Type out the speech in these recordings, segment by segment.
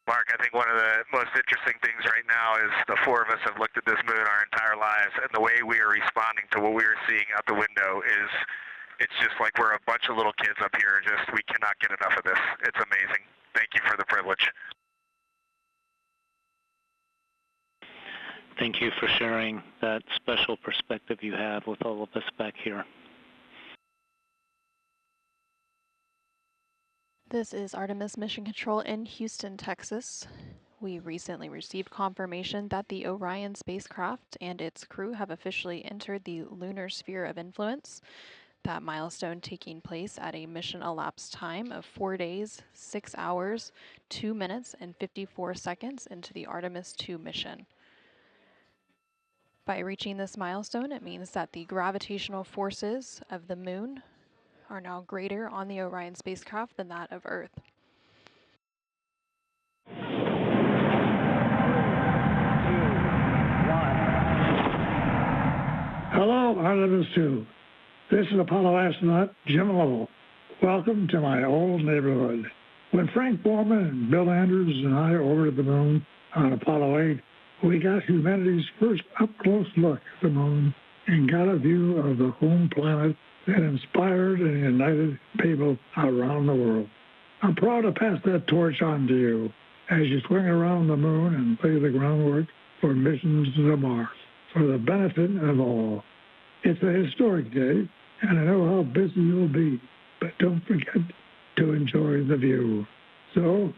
Mark, I think one of the most interesting things right now is the four of us have looked at this moon our entire lives, and the way we are responding to what we are seeing out the window is, it's just like we're a bunch of little kids up here. Just, we cannot get enough of this. It's amazing. Thank you for the privilege. Thank you for sharing that special perspective you have with all of us back here. This is Artemis Mission Control in Houston, Texas. We recently received confirmation that the Orion spacecraft and its crew have officially entered the lunar sphere of influence. That milestone taking place at a mission elapsed time of 4 days, 6 hours, 2 minutes, and 54 seconds into the Artemis II mission. By reaching this milestone, it means that the gravitational forces of the moon are now greater on the Orion spacecraft than that of Earth. Hello, Artemis II. This is Apollo astronaut Jim Lovell. Welcome to my old neighborhood. When Frank Borman and Bill Andrews and I orbited the moon on Apollo 8, we got humanity's first up-close look at the moon and got a view of the home planet that inspired and united people around the world. I'm proud to pass that torch on to you as you swing around the moon and lay the groundwork for missions to Mars for the benefit of all. It's a historic day, and I know how busy you'll be, but don't forget to enjoy the view. So,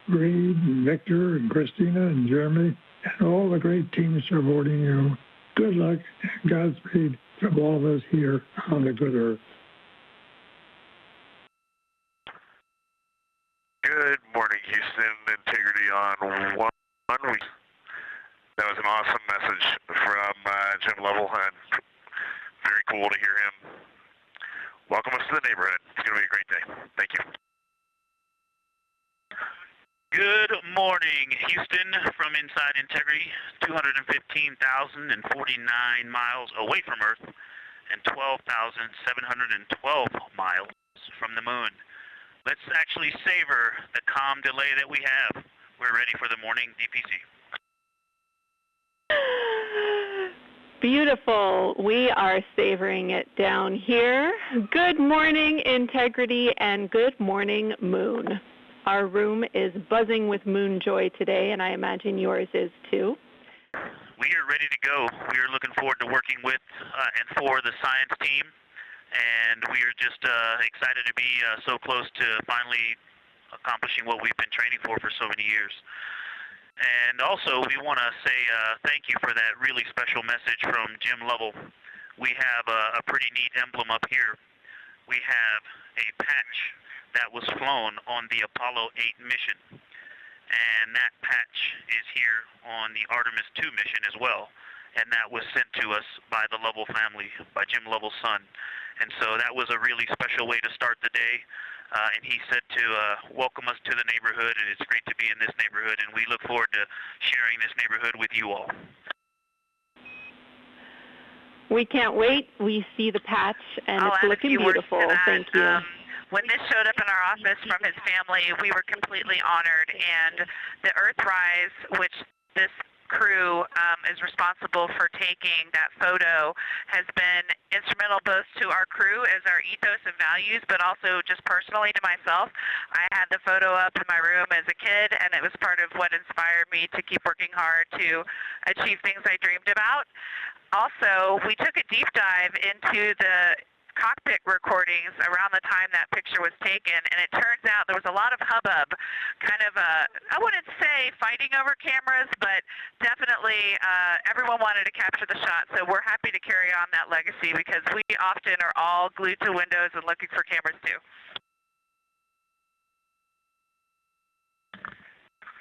Reid and Victor and Christina and Jeremy and all the great teams supporting you, good luck and Godspeed from all of us here on the good Earth. Good morning, Houston. Integrity on one. That was an awesome message from Jim Lovell'dan. Very cool to hear him. Welcome us to the neighborhood. It's going to be a great day. Thank you. Good morning, Houston, from inside Integrity, 215,049 miles away from Earth and 12,712 miles from the moon. Let's actually savor the calm delay that we have. We're ready for the morning DPC. Beautiful. We are savoring it down here. Good morning, Integrity, and good morning, Moon. Our room is buzzing with moon joy today, and I imagine yours is too. We are ready to go. We are looking forward to working with and for the science team, and we are just excited to be so close to finally accomplishing what we've been training for so many years. And also, we want to say thank you for that really special message from Jim Lovell. We have a pretty neat emblem up here. We have a patch that was flown on the Apollo 8 mission. And that patch is here on the Artemis II mission as well. And that was sent to us by the Lovell family, by Jim Lovell's son. And so that was a really special way to start the day. And he said to welcome us to the neighborhood, and it's great to be in this neighborhood, and we look forward to sharing this neighborhood with you all. We can't wait. We see the patch, and it's looking beautiful. Thank you. When this showed up in our office from his family, we were completely honored, and the Earthrise, which this crew is responsible for taking that photo, has been instrumental both to our crew as our ethos and values, but also just personally to myself. I had the photo up in my room as a kid, and it was part of what inspired me to keep working hard to achieve things I dreamed about. Also, we took a deep dive into the cockpit recordings around the time that picture was taken, and it turns out there was a lot of hubbub, kind of I wouldn't say fighting over cameras, but definitely everyone wanted to capture the shot, so we're happy to carry on that legacy because we often are all glued to windows and looking for cameras too.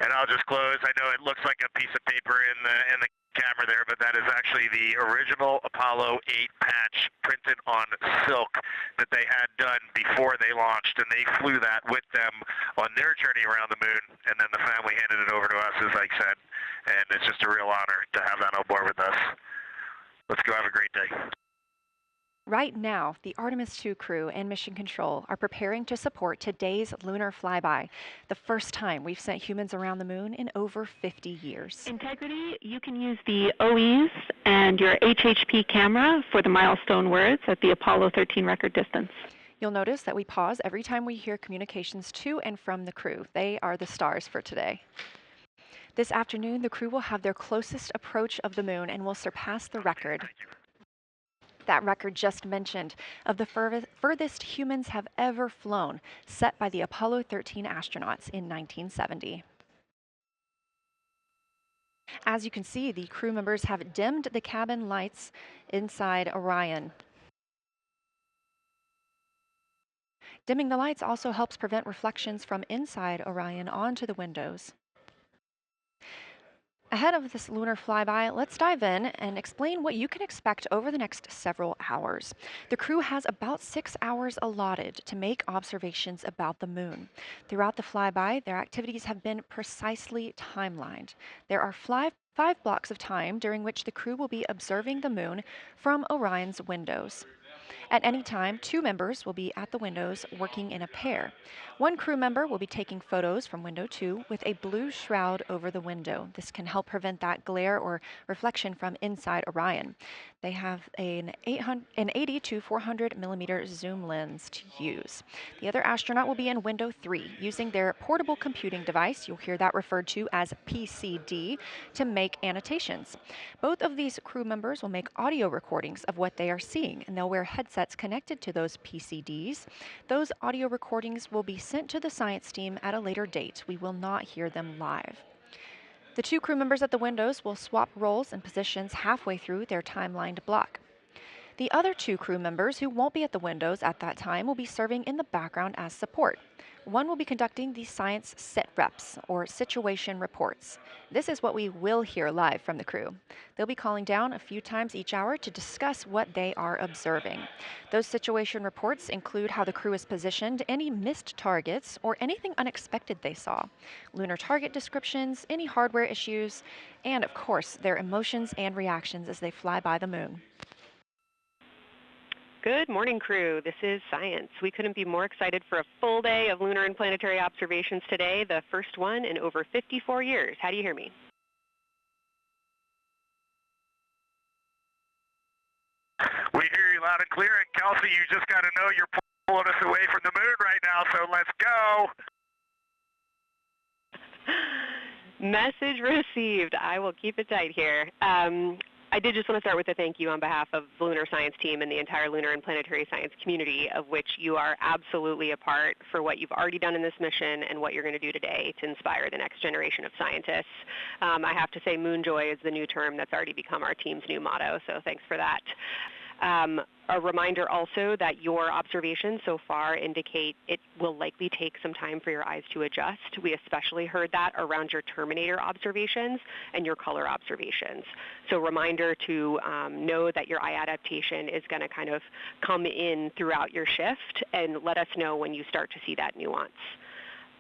And I'll just close. I know it looks like a piece of paper in the camera there, but that is actually the original Apollo 8 patch printed on silk that they had done before they launched, and they flew that with them on their journey around the moon, and then the family handed it over to us, as I said, and it's just a real honor to have that on board with us. Let's go have a great day. Right now, the Artemis 2 crew and Mission Control are preparing to support today's lunar flyby, the first time we've sent humans around the moon in over 50 years. Integrity, you can use the OEs and your HHP camera for the milestone words at the Apollo 13 record distance. You'll notice that we pause every time we hear communications to and from the crew. They are the stars for today. This afternoon, the crew will have their closest approach of the moon and will surpass the record. That record just mentioned of the furthest humans have ever flown, set by the Apollo 13 astronauts in 1970. As you can see, the crew members have dimmed the cabin lights inside Orion. Dimming the lights also helps prevent reflections from inside Orion onto the windows. Ahead of this lunar flyby, let's dive in and explain what you can expect over the next several hours. The crew has about 6 hours allotted to make observations about the moon. Throughout the flyby, their activities have been precisely timelined. There are five blocks of time during which the crew will be observing the moon from Orion's windows. At any time, 2 members will be at the windows working in a pair. One crew member will be taking photos from window 2 with a blue shroud over the window. This can help prevent that glare or reflection from inside Orion. They have an 80 to 400 millimeter zoom lens to use. The other astronaut will be in window 3 using their portable computing device, you'll hear that referred to as PCD, to make annotations. Both of these crew members will make audio recordings of what they are seeing, and they'll wear headsets connected to those PCDs. Those audio recordings will be sent to the science team at a later date. We will not hear them live. The 2 crew members at the windows will swap roles and positions halfway through their timelined block. The other 2 crew members who won't be at the windows at that time will be serving in the background as support. One will be conducting the science sit reps, or situation reports. This is what we will hear live from the crew. They'll be calling down a few times each hour to discuss what they are observing. Those situation reports include how the crew is positioned, any missed targets, or anything unexpected they saw, lunar target descriptions, any hardware issues, and of course, their emotions and reactions as they fly by the moon. Good morning, crew. This is Science. We couldn't be more excited for a full day of lunar and planetary observations today, the first one in over 54 years. How do you hear me? We hear you loud and clear, and Kelsey, you just got to know you're pulling us away from the moon right now, so let's go. Message received. I will keep it tight here. I did just want to start with a thank you on behalf of the Lunar Science Team and the entire lunar and planetary science community, of which you are absolutely a part, for what you've already done in this mission and what you're going to do today to inspire the next generation of scientists. I have to say moon joy is the new term that's already become our team's new motto, so thanks for that. A reminder also that your observations so far indicate it will likely take some time for your eyes to adjust. We especially heard that around your terminator observations and your color observations. So reminder to know that your eye adaptation is going to kind of come in throughout your shift, and let us know when you start to see that nuance.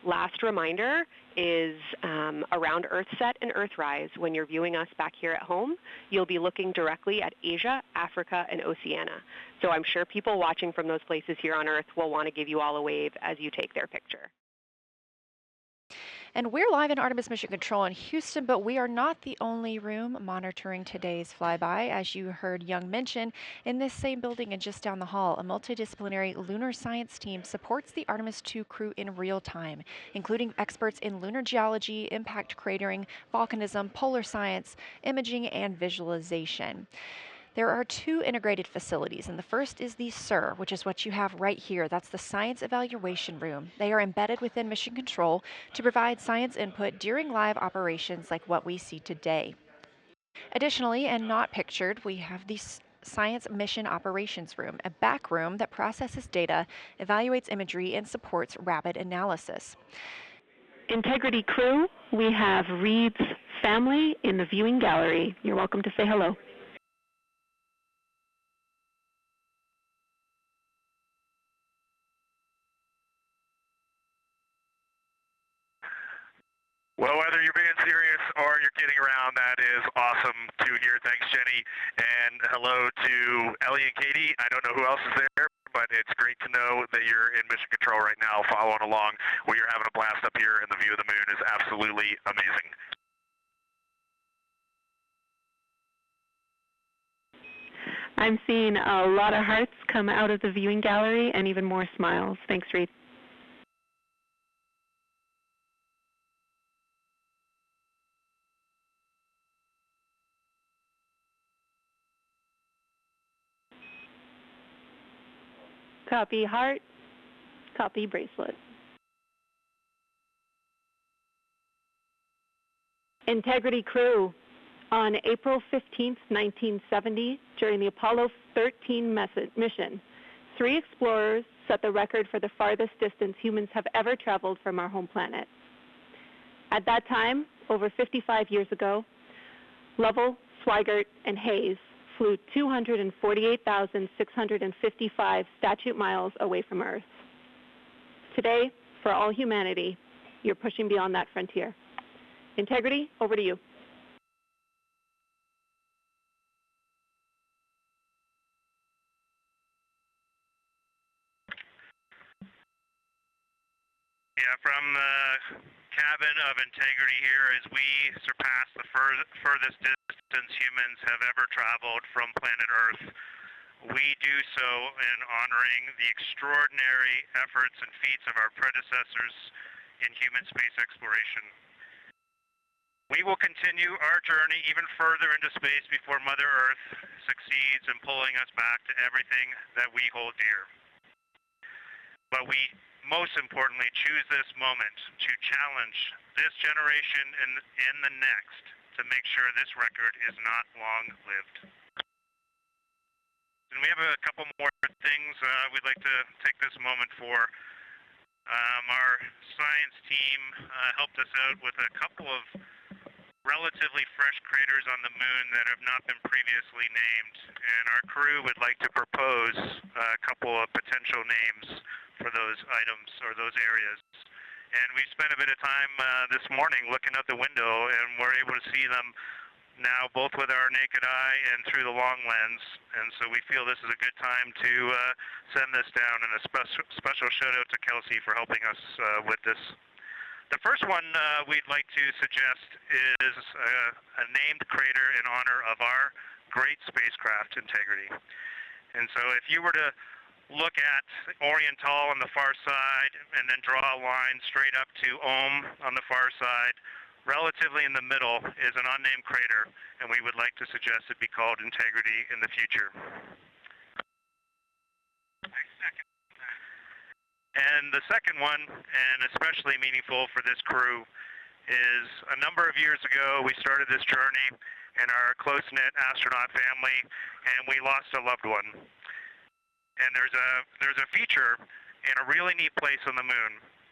Last reminder is around Earthset and Earthrise. When you're viewing us back here at home, you'll be looking directly at Asia, Africa, and Oceania. So I'm sure people watching from those places here on Earth will want to give you all a wave as you take their picture. And we're live in Artemis Mission Control in Houston, but we are not the only room monitoring today's flyby. As you heard Young mention, in this same building and just down the hall, a multidisciplinary lunar science team supports the Artemis 2 crew in real time, including experts in lunar geology, impact cratering, volcanism, polar science, imaging, and visualization. There are 2 integrated facilities, and the first is the SIR, which is what you have right here. That's the Science Evaluation Room. They are embedded within Mission Control to provide science input during live operations like what we see today. Additionally, and not pictured, we have the Science Mission Operations Room, a back room that processes data, evaluates imagery, and supports rapid analysis. Integrity crew, we have Reid's family in the viewing gallery. You're welcome to say hello. Well, whether you're being serious or you're kidding around, that is awesome to hear. Thanks, Jenny. And hello to Ellie and Katie. I don't know who else is there, but it's great to know that you're in mission control right now, following along. We are having a blast up here, and the view of the moon is absolutely amazing. I'm seeing a lot of hearts come out of the viewing gallery and even more smiles. Thanks, Reid. Copy heart, copy bracelet. Integrity crew. On April 15, 1970, during the Apollo 13 mission, 3 explorers set the record for the farthest distance humans have ever traveled from our home planet. At that time, over 55 years ago, Lovell, Swigert, and Hayes flew 248,655 statute miles away from Earth. Today, for all humanity, you're pushing beyond that frontier. Integrity, over to you. Yeah, from the cabin of Integrity here, as we surpass the furthest distance humans have ever traveled from planet Earth, we do so in honoring the extraordinary efforts and feats of our predecessors in human space exploration. We will continue our journey even further into space before Mother Earth succeeds in pulling us back to everything that we hold dear. But we most importantly choose this moment to challenge this generation and the next to make sure this record is not long-lived. And we have a couple more things we'd like to take this moment for. Our science team helped us out with a couple of relatively fresh craters on the moon that have not been previously named, and our crew would like to propose a couple of potential names for those items or those areas. And we spent a bit of time this morning looking out the window, and we're able to see them now both with our naked eye and through the long lens, and so we feel this is a good time to send this down, and a special shout out to Kelsey for helping us with this. The first one we'd like to suggest is a named crater in honor of our great spacecraft Integrity. And so if you were to look at Orion on the far side and then draw a line straight up to Ohm on the far side, relatively in the middle is an unnamed crater, and we would like to suggest it be called Integrity in the future. And the second one, and especially meaningful for this crew, is a number of years ago we started this journey in our close-knit astronaut family, and we lost a loved one. And there's a feature in a really neat place on the moon,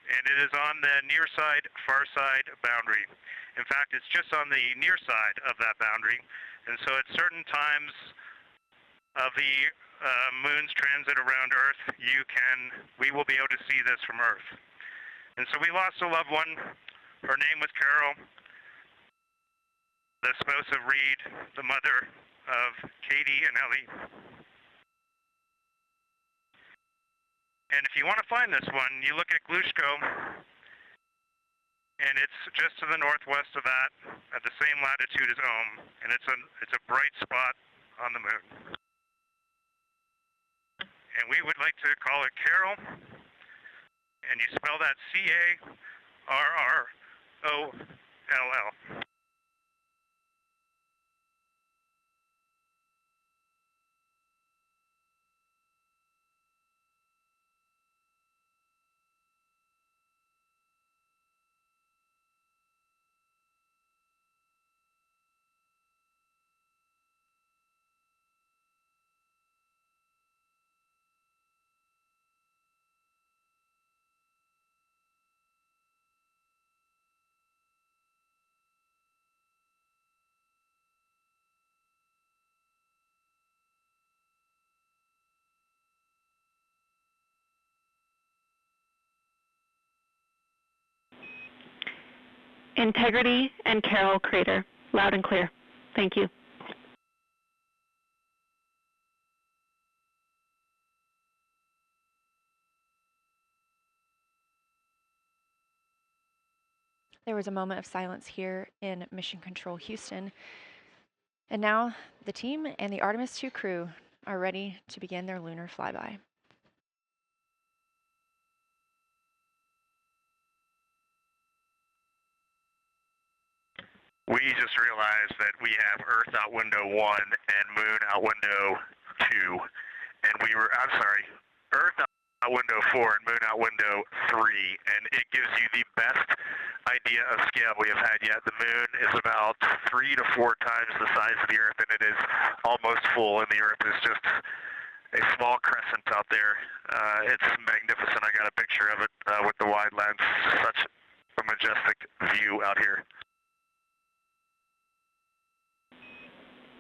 and it is on the near side, far side boundary. In fact, it's just on the near side of that boundary, and so at certain times of the moon's transit around Earth, we will be able to see this from Earth. And so we lost a loved one. Her name was Carol, the spouse of Reid, the mother of Katie and Ellie. And if you want to find this one, you look at Glushko, and it's just to the northwest of that, at the same latitude as Ohm, and it's a bright spot on the moon. And we would like to call it Carol, and you spell that C-A-R-R-O-L-L. Integrity and Carroll Crater. Loud and clear. Thank you. There was a moment of silence here in Mission Control Houston. And now the team and the Artemis 2 crew are ready to begin their lunar flyby. We just realized that we have Earth out window 1 and Moon out window 2. And Earth out window 4 and Moon out window 3. And it gives you the best idea of scale we have had yet. The Moon is about 3 to 4 times the size of the Earth, and it is almost full, and the Earth is just a small crescent out there. It's magnificent. I got a picture of it with the wide lens. Such a majestic view out here.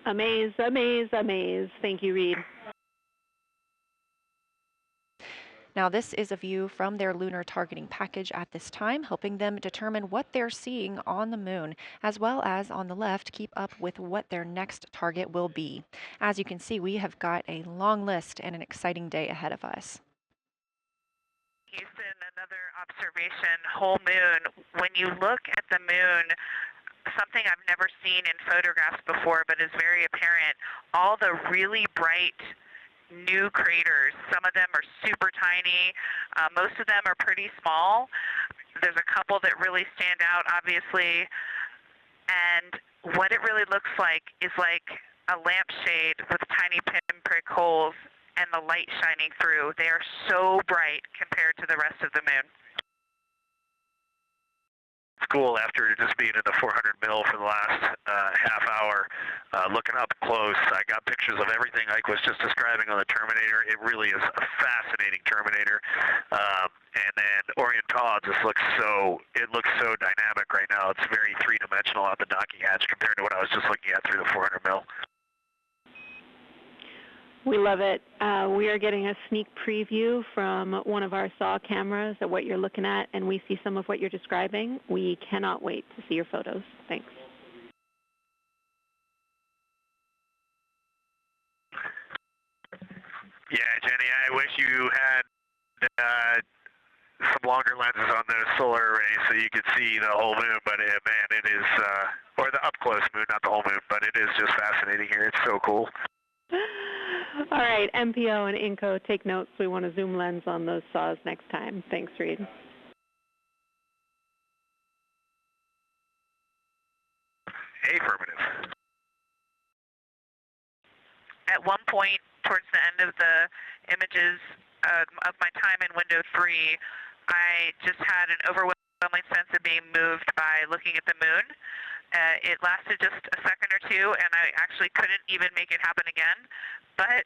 Amaze, amaze, amaze. Thank you, Reid. Now this is a view from their lunar targeting package at this time, helping them determine what they're seeing on the moon, as well as on the left, keep up with what their next target will be. As you can see, we have got a long list and an exciting day ahead of us. Houston, another observation, whole moon. When you look at the moon, something I've never seen in photographs before, but is very apparent, all the really bright new craters. Some of them are super tiny. Most of them are pretty small. There's a couple that really stand out, obviously. And what it really looks like is like a lampshade with tiny pinprick holes and the light shining through. They are so bright compared to the rest of the moon. School after just being in the 400 mil for the last half hour, looking up close. I got pictures of everything Ike was just describing on the Terminator. It really is a fascinating Terminator. And then Orion just looks so dynamic right now. It's very three-dimensional on the docking hatch compared to what I was just looking at through the 400 mil. We love it. We are getting a sneak preview from one of our SAW cameras at what you're looking at, and we see some of what you're describing. We cannot wait to see your photos. Thanks. Yeah, Jenny, I wish you had some longer lenses on those solar arrays so you could see the whole moon, but man, it is, or the up-close moon, not the whole moon, but it is just fascinating here. It's so cool. All right, MPO and INCO, take notes. We want a zoom lens on those saws next time. Thanks, Reid. Affirmative. At one point, towards the end of the images of my time in window 3, I just had an overwhelming sense of being moved by looking at the moon. It lasted just a second or two, and I actually couldn't even make it happen again. But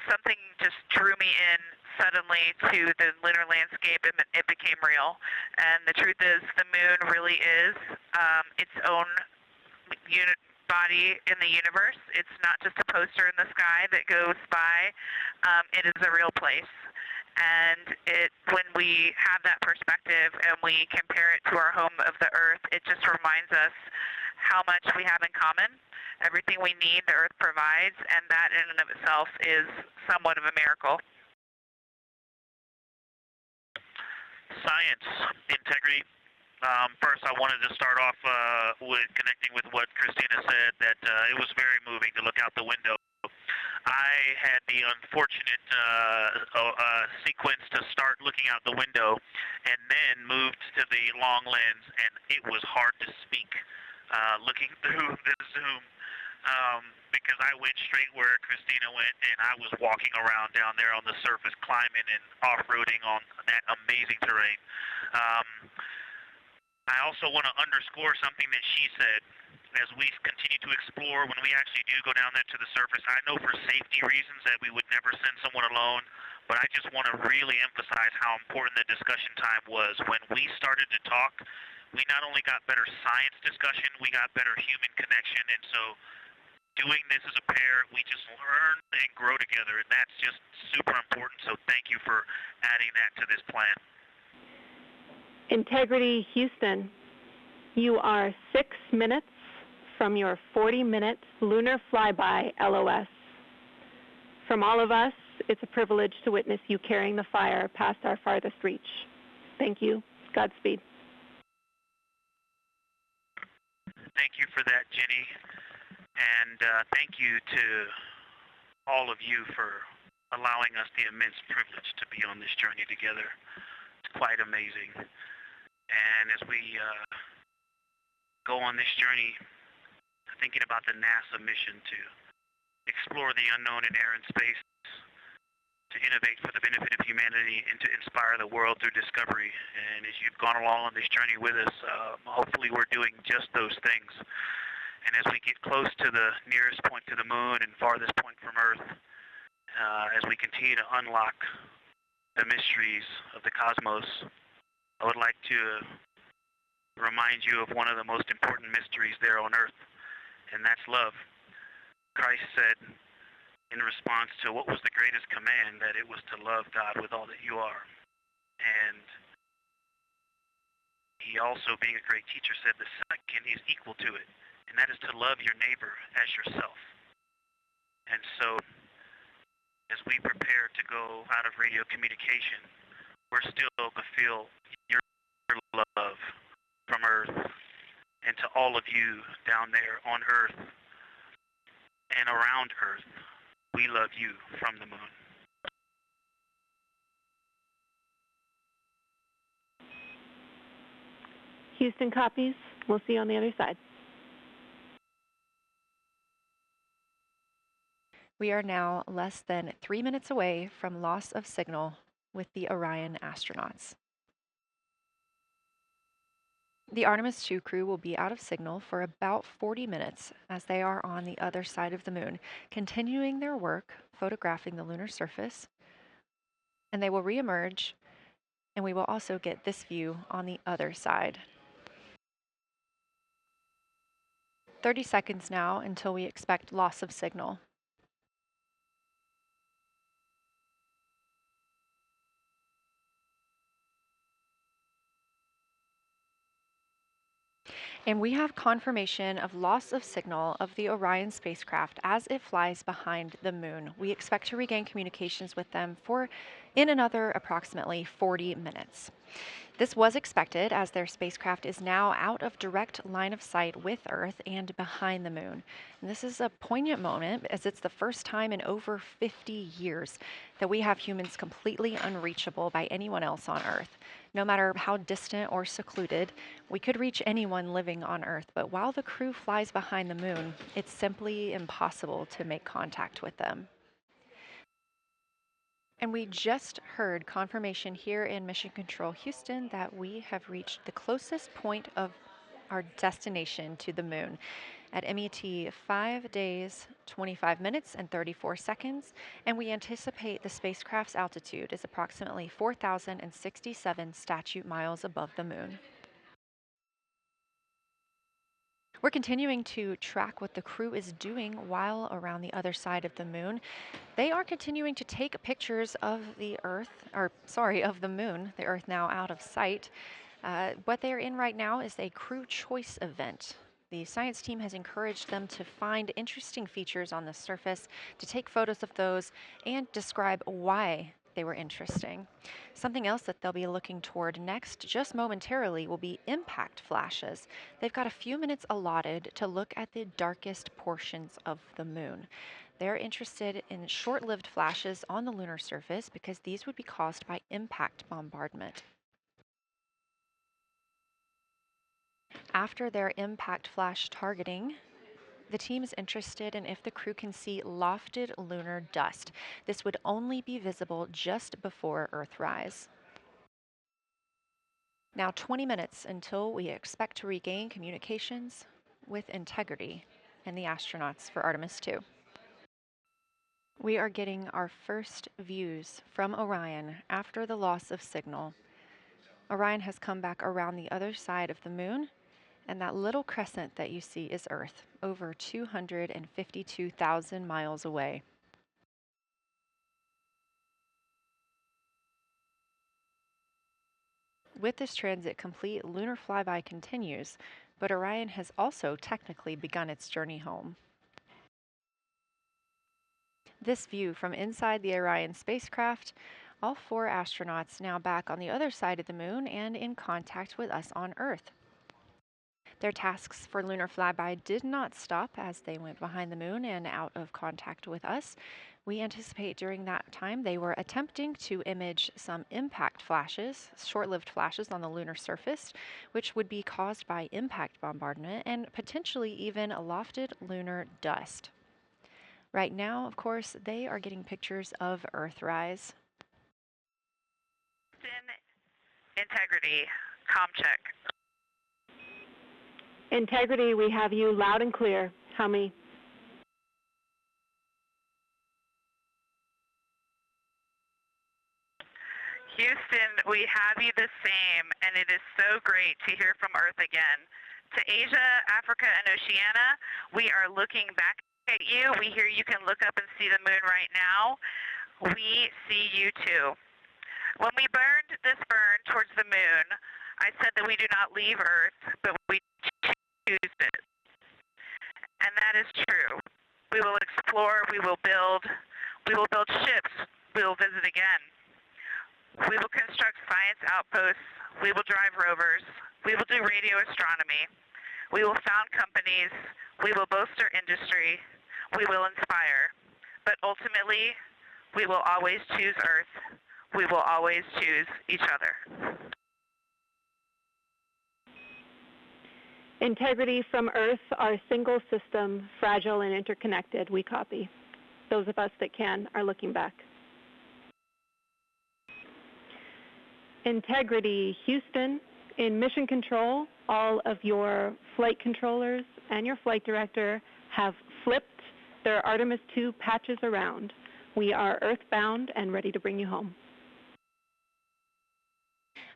something just drew me in suddenly to the lunar landscape, and it became real. And the truth is, the moon really is its own body in the universe. It's not just a poster in the sky that goes by. It is a real place. And when we have that perspective and we compare it to our home of the Earth, it just reminds us how much we have in common. Everything we need, the Earth provides, and that in and of itself is somewhat of a miracle. Science, integrity. First, I wanted to start off with connecting with what Christina said, that it was very moving to look out the window. I had the unfortunate sequence to start looking out the window and then moved to the long lens, and it was hard to speak looking through the zoom because I went straight where Christina went, and I was walking around down there on the surface, climbing and off-roading on that amazing terrain. I also want to underscore something that she said. As we continue to explore, when we actually do go down there to the surface, I know for safety reasons that we would never send someone alone, but I just want to really emphasize how important the discussion time was. When we started to talk, we not only got better science discussion, we got better human connection, and so doing this as a pair, we just learn and grow together, and that's just super important, so thank you for adding that to this plan. Integrity, Houston. You are 6 minutes from your 40-minute lunar flyby LOS. From all of us, it's a privilege to witness you carrying the fire past our farthest reach. Thank you. Godspeed. Thank you for that, Jenny. And thank you to all of you for allowing us the immense privilege to be on this journey together. It's quite amazing. And as we go on this journey, thinking about the NASA mission to explore the unknown in air and space, to innovate for the benefit of humanity, and to inspire the world through discovery. And as you've gone along on this journey with us, hopefully we're doing just those things. And as we get close to the nearest point to the moon and farthest point from Earth, as we continue to unlock the mysteries of the cosmos, I would like to remind you of one of the most important mysteries there on Earth, and that's love. Christ said in response to what was the greatest command, that it was to love God with all that you are. And he also, being a great teacher, said the second is equal to it, and that is to love your neighbor as yourself. And so, as we prepare to go out of radio communication, we're still going to feel your love from Earth, and to all of you down there on Earth and around Earth, we love you from the moon. Houston copies. We'll see you on the other side. We are now less than 3 minutes away from loss of signal with the Orion astronauts. The Artemis 2 crew will be out of signal for about 40 minutes as they are on the other side of the moon, continuing their work photographing the lunar surface, and they will reemerge, and we will also get this view on the other side. 30 seconds now until we expect loss of signal. And we have confirmation of loss of signal of the Orion spacecraft as it flies behind the moon. We expect to regain communications with them in another approximately 40 minutes. This was expected as their spacecraft is now out of direct line of sight with Earth and behind the moon. And this is a poignant moment as it's the first time in over 50 years that we have humans completely unreachable by anyone else on Earth. No matter how distant or secluded, we could reach anyone living on Earth, but while the crew flies behind the moon, it's simply impossible to make contact with them. And we just heard confirmation here in Mission Control Houston that we have reached the closest point of our destination to the moon at MET 5 days, 25 minutes, and 34 seconds, and we anticipate the spacecraft's altitude is approximately 4,067 statute miles above the moon. We're continuing to track what the crew is doing while around the other side of the moon. They are continuing to take pictures of the moon, the Earth now out of sight. What they're in right now is a crew choice event. The science team has encouraged them to find interesting features on the surface, to take photos of those, and describe why they were interesting. Something else that they'll be looking toward next, just momentarily, will be impact flashes. They've got a few minutes allotted to look at the darkest portions of the moon. They're interested in short-lived flashes on the lunar surface because these would be caused by impact bombardment. After their impact flash targeting, the team is interested in if the crew can see lofted lunar dust. This would only be visible just before Earthrise. Now 20 minutes until we expect to regain communications with integrity and the astronauts for Artemis 2. We are getting our first views from Orion after the loss of signal. Orion has come back around the other side of the moon, and that little crescent that you see is Earth, over 252,000 miles away. With this transit complete, lunar flyby continues. but Orion has also technically begun its journey home. This view from inside the Orion spacecraft, all 4 astronauts now back on the other side of the moon and in contact with us on Earth. Their tasks for lunar flyby did not stop as they went behind the moon and out of contact with us. We anticipate during that time they were attempting to image some impact flashes, short-lived flashes on the lunar surface, which would be caused by impact bombardment and potentially even lofted lunar dust. Right now, of course, they are getting pictures of Earthrise. Integrity, comm check. Integrity, we have you loud and clear. How many? Houston, we have you the same, and it is so great to hear from Earth again. To Asia, Africa, and Oceania, we are looking back at you. We hear you can look up and see the moon right now. We see you too. When we burned this burn towards the moon, I said that we do not leave Earth, but we choose it. And that is true. We will explore, we will build ships, we will visit again. We will construct science outposts, we will drive rovers, we will do radio astronomy, we will found companies, we will bolster industry, we will inspire. But ultimately, we will always choose Earth. We will always choose each other. Integrity from Earth, our single system, fragile and interconnected, we copy. Those of us that can are looking back. Integrity, Houston, in mission control, all of your flight controllers and your flight director have flipped their Artemis 2 patches around. We are earthbound and ready to bring you home.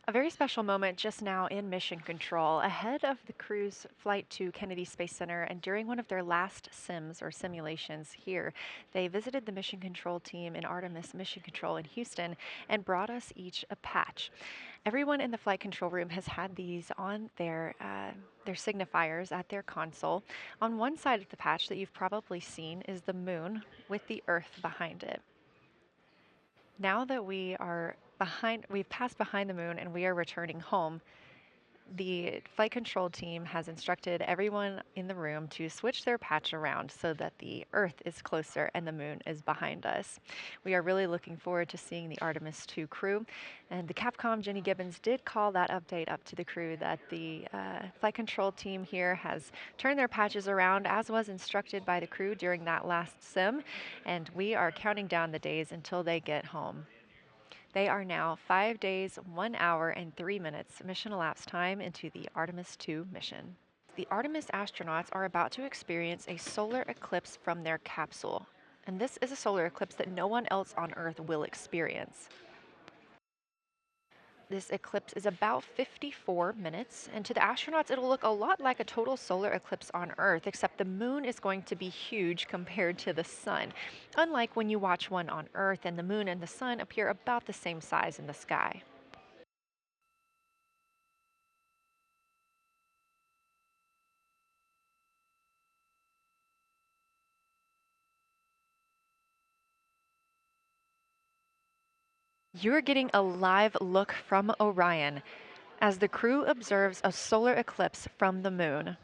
A very special moment just now in mission control ahead of the crew's flight to Kennedy Space Center, and during one of their last sims or simulations here, they visited the mission control team in Artemis Mission Control in Houston and brought us each a patch. Everyone in the flight control room has had these on their signifiers at their console. On one side of the patch that you've probably seen is the moon with the Earth behind it. Now that we've passed behind the moon and we are returning home, the flight control team has instructed everyone in the room to switch their patch around so that the Earth is closer and the moon is behind us. We are really looking forward to seeing the Artemis 2 crew, and the Capcom Jenny Gibbons did call that update up to the crew that the flight control team here has turned their patches around as was instructed by the crew during that last sim, and we are counting down the days until they get home. They are now 5 days, 1 hour, and 3 minutes mission elapsed time into the Artemis 2 mission. The Artemis astronauts are about to experience a solar eclipse from their capsule, and this is a solar eclipse that no one else on Earth will experience. This eclipse is about 54 minutes, and to the astronauts it'll look a lot like a total solar eclipse on Earth, except the moon is going to be huge compared to the sun, unlike when you watch one on Earth and the moon and the sun appear about the same size in the sky. You're getting a live look from Orion as the crew observes a solar eclipse from the moon.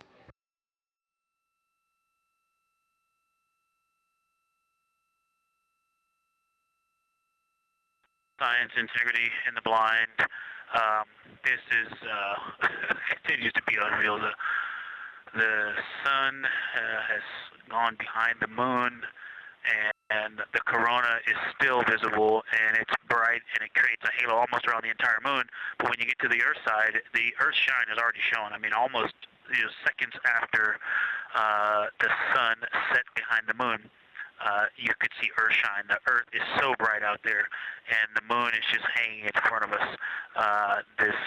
Science, integrity, in the blind. This is continues to be unreal. The sun has gone behind the moon, and the corona is still visible, and it's bright, and it creates a halo almost around the entire moon. But when you get to the Earth side, the Earth shine is already shown. I mean, almost seconds after the sun set behind the moon, you could see Earth shine. The Earth is so bright out there, and the moon is just hanging in front of us. This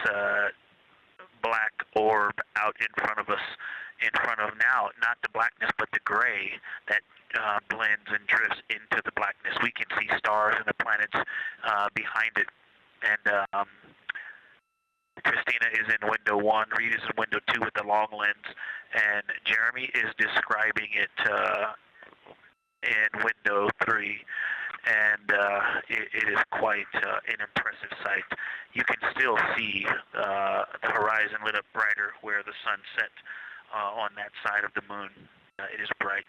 black orb out in front of us, in front of now, not the blackness, but the gray that blends and drifts into the blackness. We can see stars and the planets behind it. And Christine, Athena is in window 1, Reid is in window 2 with the long lens, and Jeremy is describing it in window 3. And it is quite an impressive sight. You can still see the horizon lit up brighter where the sun set on that side of the moon. It is bright,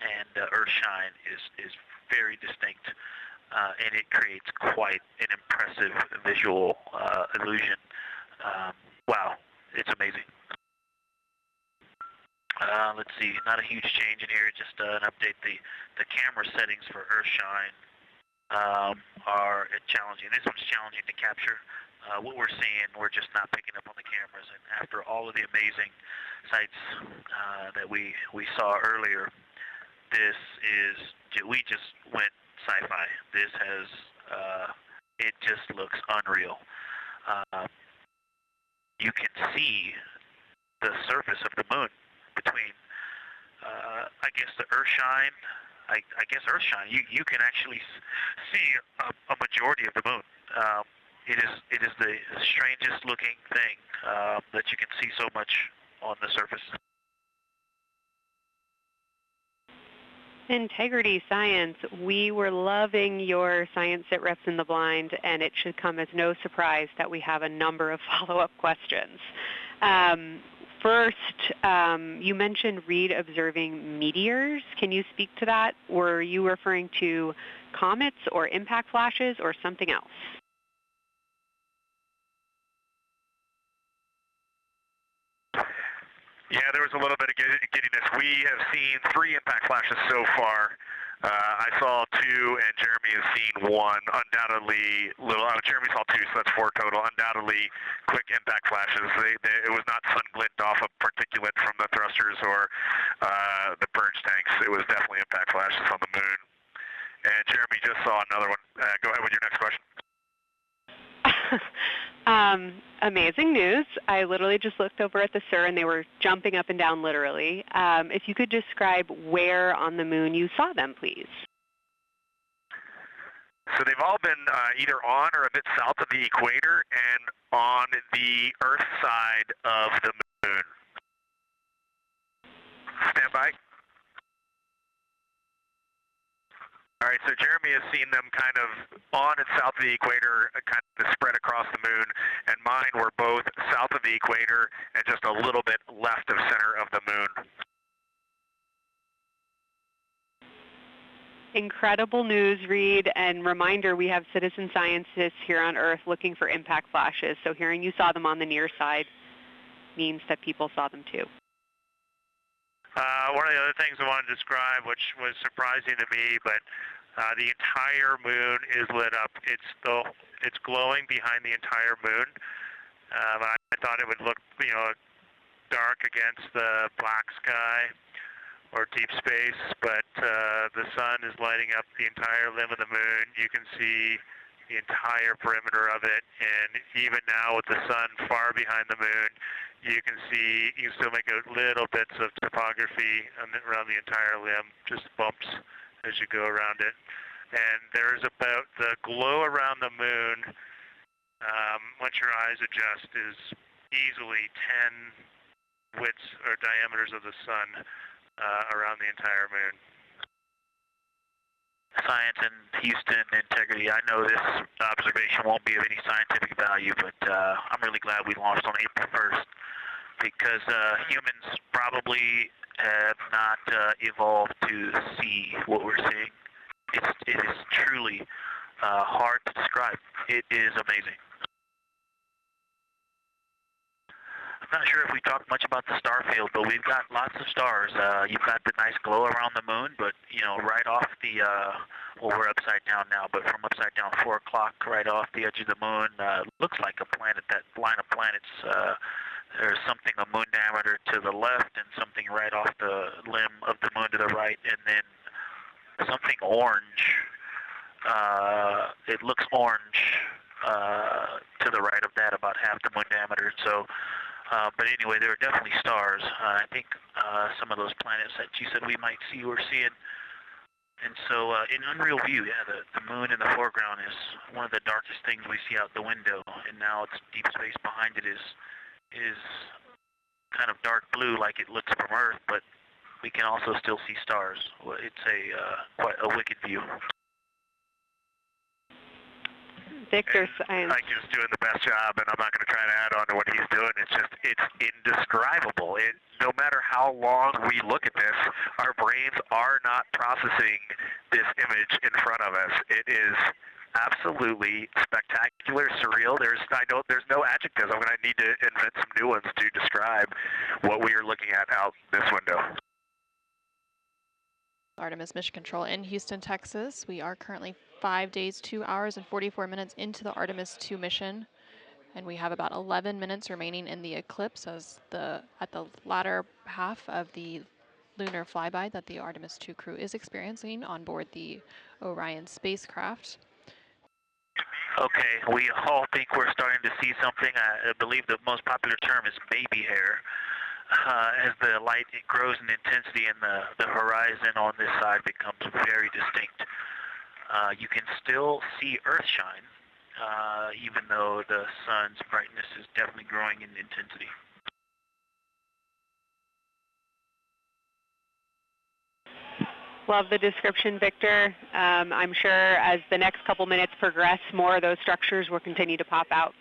and Earthshine is very distinct, and it creates quite an impressive visual illusion. Wow, it's amazing. Let's see, not a huge change in here, just an update. The camera settings for Earthshine are challenging. This one's challenging to capture. What we're seeing, we're just not picking up on the cameras. And after all of the amazing sights that we saw earlier, we just went sci-fi. This has, it just looks unreal. You can see the surface of the moon between, I guess, the Earthshine. I guess Earthshine. You can actually see a majority of the moon. It is the strangest looking thing that you can see so much on the surface. Integrity Science, we were loving your Science Sit Reps in the Blind, and it should come as no surprise that we have a number of follow-up questions. First, you mentioned Reid observing meteors. Can you speak to that? Were you referring to comets or impact flashes or something else? Yeah, there was a little bit of giddiness. We have seen 3 impact flashes so far. I saw 2, and Jeremy has seen 1. Undoubtedly, Jeremy saw 2, so that's 4 total. Undoubtedly, quick impact flashes. It was not sun glint off of particulate from the thrusters or the purge tanks. It was definitely impact flashes on the moon. And Jeremy just saw another one. Go ahead with your next question. Amazing news. I literally just looked over at the SIR and they were jumping up and down literally. If you could describe where on the moon you saw them, please. So they've all been either on or a bit south of the equator and on the Earth side of the moon. Stand by. All right, so Jeremy has seen them kind of on and south of the equator, kind of spread across the moon, and mine were both south of the equator and just a little bit left of center of the moon. Incredible news, Reid, and reminder, we have citizen scientists here on Earth looking for impact flashes, so hearing you saw them on the near side means that people saw them too. One of the other things I want to describe, which was surprising to me, but the entire moon is lit up. It's glowing behind the entire moon. I thought it would look, dark against the black sky or deep space, but the sun is lighting up the entire limb of the moon. You can see the entire perimeter of it, and even now with the sun far behind the moon, you can still make out little bits of topography around the entire limb, just bumps as you go around it. And there's about the glow around the moon, once your eyes adjust, is easily 10 widths or diameters of the sun around the entire moon. Science in Houston, integrity. I know this observation won't be of any scientific value, but I'm really glad we launched on April 1st because humans probably have not evolved to see what we're seeing. It is truly hard to describe. It is amazing. I'm not sure if we talked much about the star field, but we've got lots of stars. You've got the nice glow around the moon, but right off the well, we're upside down now, but from upside down 4 o'clock, right off the edge of the moon, looks like a planet. That line of planets, there's something a moon diameter to the left, and something right off the limb of the moon to the right, and then something orange. It looks orange to the right of that, about half the moon diameter. So. But anyway, there are definitely stars. I think some of those planets that you said we might see, we're seeing And so in unreal view, yeah, the moon in the foreground is one of the darkest things we see out the window, and now its deep space behind it is kind of dark blue like it looks from Earth, but we can also still see stars. It's quite a wicked view. Victor Science. Ike's doing the best job, and I'm not going to try to add on to what he's doing. It's indescribable. No matter how long we look at this, our brains are not processing this image in front of us. It is absolutely spectacular, surreal. There's no adjectives. I'm going to need to invent some new ones to describe what we are looking at out this window. Artemis Mission Control in Houston, Texas. We are currently 5 days, 2 hours, and 44 minutes into the Artemis 2 mission, and we have about 11 minutes remaining in the eclipse at the latter half of the lunar flyby that the Artemis 2 crew is experiencing on board the Orion spacecraft. Okay, we all think we're starting to see something. I believe the most popular term is baby hair. As the light grows in intensity and the horizon on this side becomes very distinct. You can still see Earth shine, even though the sun's brightness is definitely growing in intensity. Love the description, Victor. I'm sure as the next couple minutes progress, more of those structures will continue to pop out.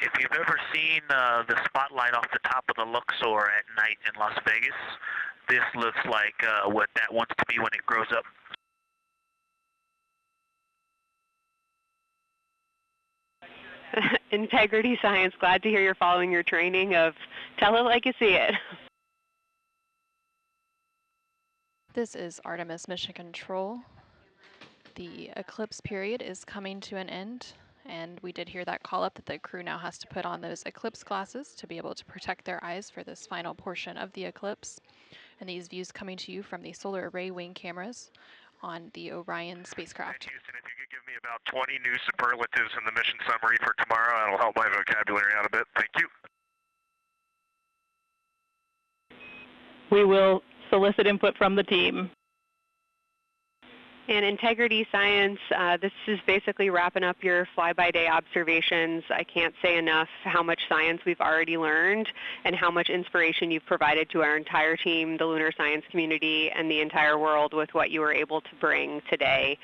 If you've ever seen the spotlight off the top of the Luxor at night in Las Vegas, this looks like what that wants to be when it grows up. Integrity Science, glad to hear you're following your training of tell it like you see it. This is Artemis Mission Control. The eclipse period is coming to an end, and we did hear that call up that the crew now has to put on those eclipse glasses to be able to protect their eyes for this final portion of the eclipse. And these views coming to you from the solar array wing cameras on the Orion spacecraft. Houston, if you could give me about 20 new superlatives in the mission summary for tomorrow, that'll help my vocabulary out a bit. Thank you. We will solicit input from the team. And Integrity Science, this is basically wrapping up your fly-by-day observations. I can't say enough how much science we've already learned and how much inspiration you've provided to our entire team, the lunar science community, and the entire world with what you were able to bring today.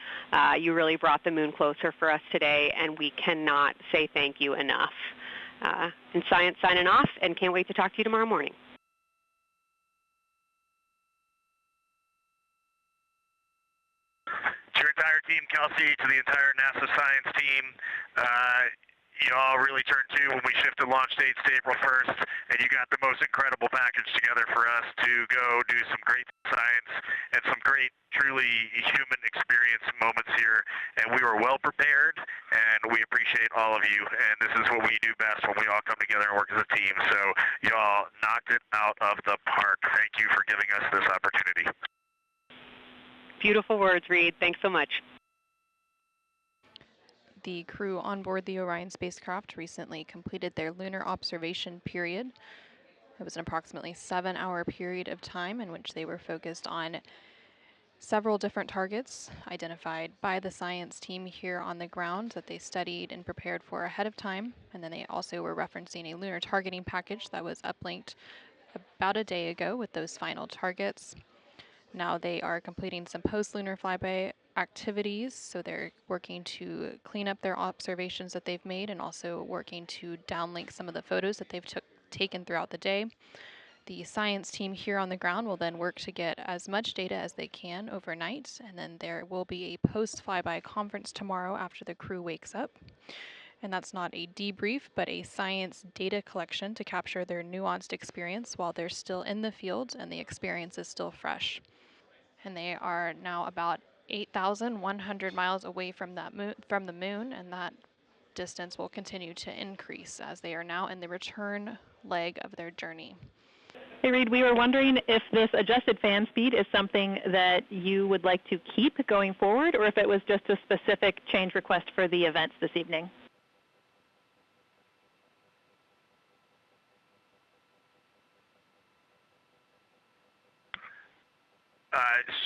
You really brought the moon closer for us today, and we cannot say thank you enough. And Science signing off, and can't wait to talk to you tomorrow morning. To your entire team, Kelsey, to the entire NASA science team, you all really turned to when we shifted launch dates to April 1st, and you got the most incredible package together for us to go do some great science and some great, truly human experience moments here. And we were well prepared, and we appreciate all of you. And this is what we do best when we all come together and work as a team. So you all knocked it out of the park. Thank you for giving us this opportunity. Beautiful words, Reid. Thanks so much. The crew on board the Orion spacecraft recently completed their lunar observation period. It was an approximately 7-hour period of time in which they were focused on several different targets identified by the science team here on the ground that they studied and prepared for ahead of time. And then they also were referencing a lunar targeting package that was uplinked about a day ago with those final targets. Now they are completing some post-lunar flyby activities, so they're working to clean up their observations that they've made and also working to downlink some of the photos that they've taken throughout the day. The science team here on the ground will then work to get as much data as they can overnight, and then there will be a post-flyby conference tomorrow after the crew wakes up. And that's not a debrief, but a science data collection to capture their nuanced experience while they're still in the field and the experience is still fresh. And they are now about 8,100 miles away from the moon, and that distance will continue to increase as they are now in the return leg of their journey. Hey, Reid, we were wondering if this adjusted fan speed is something that you would like to keep going forward, or if it was just a specific change request for the events this evening.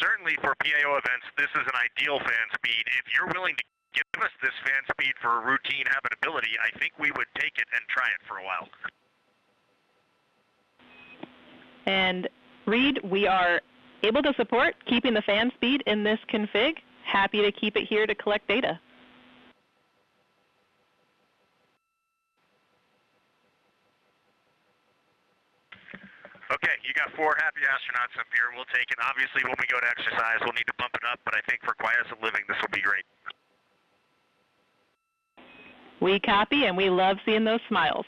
Certainly for PAO events, this is an ideal fan speed. If you're willing to give us this fan speed for routine habitability, I think we would take it and try it for a while. And Reid, we are able to support keeping the fan speed in this config. Happy to keep it here to collect data. Okay, you got 4 happy astronauts up here. We'll take it. Obviously, when we go to exercise, we'll need to bump it up, but I think for quiescent living, this will be great. We copy, and we love seeing those smiles.